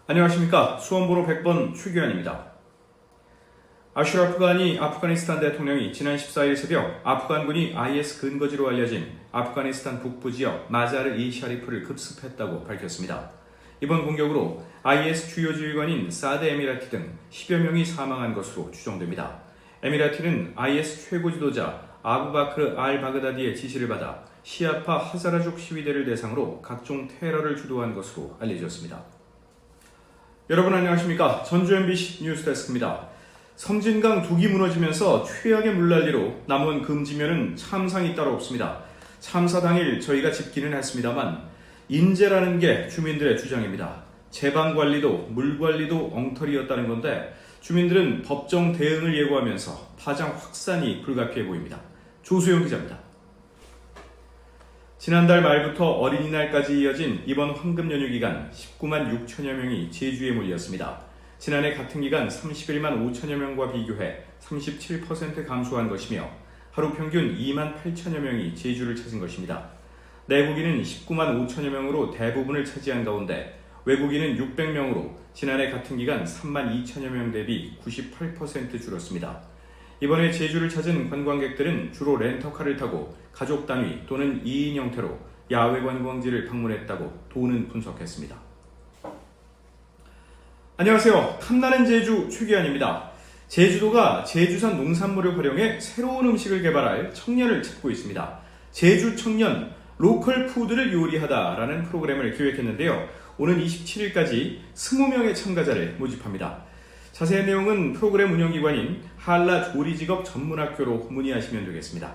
안녕하십니까. 수험번호 100번 최규환입니다. 아슈라프 가니 아프가니스탄 대통령이 지난 14일 새벽 아프간군이 IS 근거지로 알려진 아프가니스탄 북부 지역 마자르 이 샤리프를 급습했다고 밝혔습니다. 이번 공격으로 IS 주요 지휘관인 사드 에미라티 등 10여 명이 사망한 것으로 추정됩니다. 에미라티는 IS 최고 지도자 아부바크르 알 바그다디의 지시를 받아 시아파 하자라족 시위대를 대상으로 각종 테러를 주도한 것으로 알려졌습니다. 여러분 안녕하십니까. 전주 MBC 뉴스데스크입니다. 섬진강 둑이 무너지면서 최악의 물난리로 남원 금지면은 참상이 따로 없습니다. 참사 당일 저희가 짚기는 했습니다만 인재라는 게 주민들의 주장입니다. 제방관리도 물관리도 엉터리였다는 건데 주민들은 법정 대응을 예고하면서 파장 확산이 불가피해 보입니다. 조수영 기자입니다. 지난달 말부터 어린이날까지 이어진 이번 황금 연휴 기간 19만 6천여 명이 제주에 몰렸습니다. 지난해 같은 기간 31만 5천여 명과 비교해 37% 감소한 것이며 하루 평균 2만 8천여 명이 제주를 찾은 것입니다. 내국인은 19만 5천여 명으로 대부분을 차지한 가운데 외국인은 600명으로 지난해 같은 기간 3만 2천여 명 대비 98% 줄었습니다. 이번에 제주를 찾은 관광객들은 주로 렌터카를 타고 가족 단위 또는 2인 형태로 야외 관광지를 방문했다고 도는 분석했습니다. 안녕하세요. 탐나는 제주 최규환입니다. 제주도가 제주산 농산물을 활용해 새로운 음식을 개발할 청년을 찾고 있습니다. 제주 청년 로컬 푸드를 요리하다라는 프로그램을 기획했는데요. 오는 27일까지 20명의 참가자를 모집합니다. 자세한 내용은 프로그램 운영기관인 한라 조리직업 전문학교로 문의하시면 되겠습니다.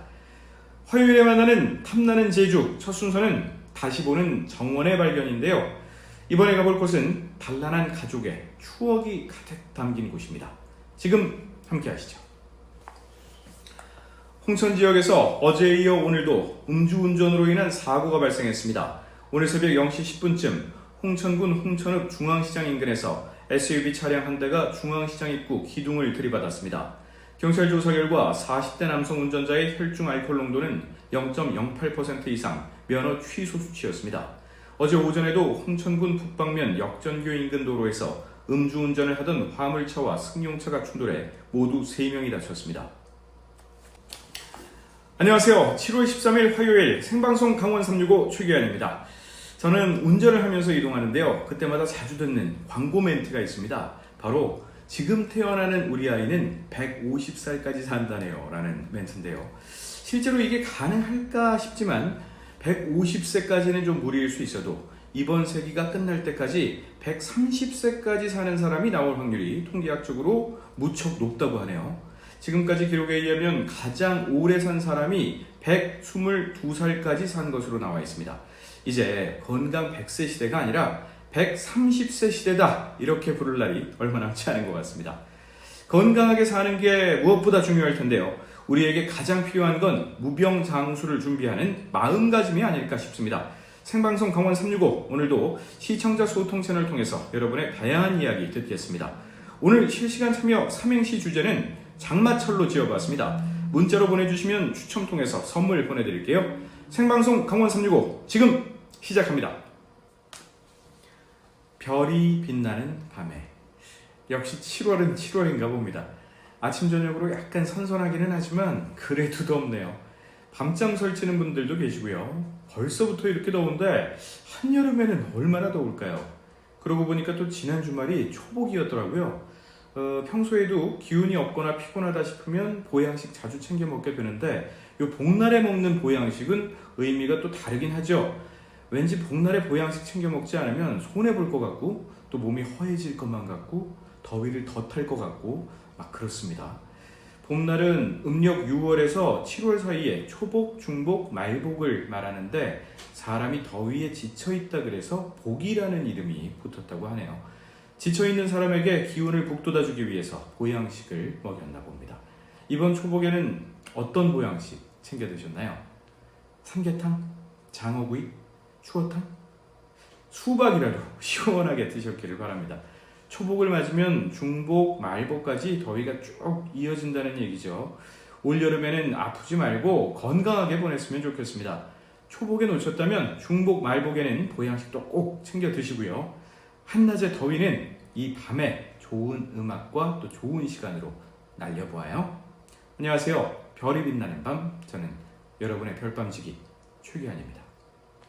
화요일에 만나는 탐나는 제주 첫 순서는 다시 보는 정원의 발견인데요. 이번에 가볼 곳은 단란한 가족의 추억이 가득 담긴 곳입니다. 지금 함께 하시죠. 홍천 지역에서 어제에 이어 오늘도 음주운전으로 인한 사고가 발생했습니다. 오늘 새벽 0시 10분쯤 홍천군 홍천읍 중앙시장 인근에서 SUV 차량 한 대가 중앙시장 입구 기둥을 들이받았습니다. 경찰 조사 결과 40대 남성 운전자의 혈중 알코올 농도는 0.08% 이상 면허 취소 수치였습니다. 어제 오전에도 홍천군 북방면 역전교 인근 도로에서 음주운전을 하던 화물차와 승용차가 충돌해 모두 3명이 다쳤습니다. 안녕하세요. 7월 13일 화요일 생방송 강원 365 최규환입니다. 저는 운전을 하면서 이동하는데요. 그때마다 자주 듣는 광고 멘트가 있습니다. 바로 지금 태어나는 우리 아이는 150살까지 산다네요 라는 멘트인데요. 실제로 이게 가능할까 싶지만 150세까지는 좀 무리일 수 있어도 이번 세기가 끝날 때까지 130세까지 사는 사람이 나올 확률이 통계학적으로 무척 높다고 하네요. 지금까지 기록에 의하면 가장 오래 산 사람이 122살까지 산 것으로 나와 있습니다. 이제 건강 100세 시대가 아니라 130세 시대다 이렇게 부를 날이 얼마 남지 않은 것 같습니다. 건강하게 사는 게 무엇보다 중요할 텐데요. 우리에게 가장 필요한 건 무병장수를 준비하는 마음가짐이 아닐까 싶습니다. 생방송 강원 365 오늘도 시청자 소통 채널을 통해서 여러분의 다양한 이야기 듣겠습니다. 오늘 실시간 참여 삼행시 주제는 장마철로 지어봤습니다. 문자로 보내주시면 추첨 통해서 선물 보내드릴게요. 생방송 강원 365 지금 시작합니다. 별이 빛나는 밤에. 역시 7월은 7월인가 봅니다. 아침 저녁으로 약간 선선하기는 하지만 그래도 덥네요. 밤잠 설치는 분들도 계시고요. 벌써부터 이렇게 더운데 한여름에는 얼마나 더울까요? 그러고 보니까 또 지난 주말이 초복이었더라고요. 평소에도 기운이 없거나 피곤하다 싶으면 보양식 자주 챙겨 먹게 되는데 이 복날에 먹는 보양식은 의미가 또 다르긴 하죠. 왠지 복날에 보양식 챙겨 먹지 않으면 손해볼 것 같고 또 몸이 허해질 것만 같고 더위를 더 탈 것 같고 막 그렇습니다. 봄날은 음력 6월에서 7월 사이에 초복, 중복, 말복을 말하는데 사람이 더위에 지쳐있다 그래서 복이라는 이름이 붙었다고 하네요. 지쳐있는 사람에게 기운을 북돋아주기 위해서 보양식을 먹였나 봅니다. 이번 초복에는 어떤 보양식 챙겨 드셨나요? 삼계탕? 장어구이? 추어탕? 수박이라도 시원하게 드셨기를 바랍니다. 초복을 맞으면 중복, 말복까지 더위가 쭉 이어진다는 얘기죠. 올여름에는 아프지 말고 건강하게 보냈으면 좋겠습니다. 초복에 놓쳤다면 중복, 말복에는 보양식도 꼭 챙겨 드시고요. 한낮의 더위는 이 밤에 좋은 음악과 또 좋은 시간으로 날려보아요. 안녕하세요. 별이 빛나는 밤, 저는 여러분의 별밤지기 최규환입니다.